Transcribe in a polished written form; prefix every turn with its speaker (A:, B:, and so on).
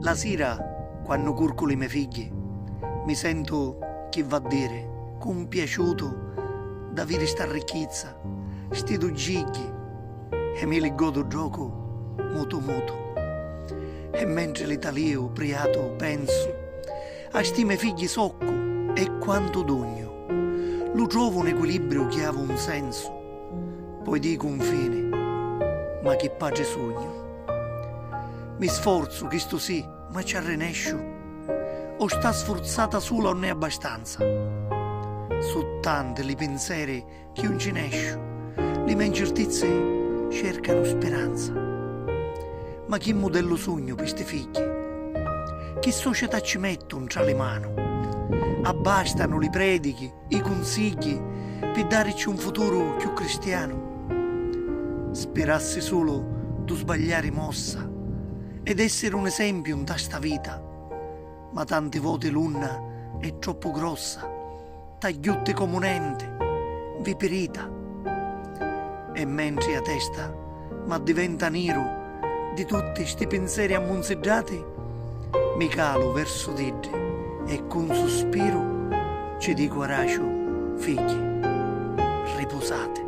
A: La sera, quando curcolo i miei figli, mi sento che va a dire, compiaciuto d'avere sta ricchezza, sti due gigli, e me li godo gioco muto muto. E mentre l'italio ubriato penso, a sti miei figli socco e quanto dogno, lo trovo un equilibrio che ha un senso, poi dico un fine, ma che pace sogno. Mi sforzo, che sto sì, ma ci arrenescio, o sta sforzata sola o non è abbastanza. So tante le pensieri che non ce ne escio, le mie incertezze cercano speranza. Ma che modello sogno per questi figli? Che società ci mettono tra le mani? Abbastano le prediche, i consigli per darci un futuro più cristiano? Sperassi solo di sbagliare mossa ed essere un esempio in sta vita, ma tante volte l'una è troppo grossa, tagliutte comunente, viperita, e mentre a testa ma diventa nero di tutti sti pensieri ammonzeggiati, mi calo verso di te e con sospiro ci dico a Racio, figli, riposate.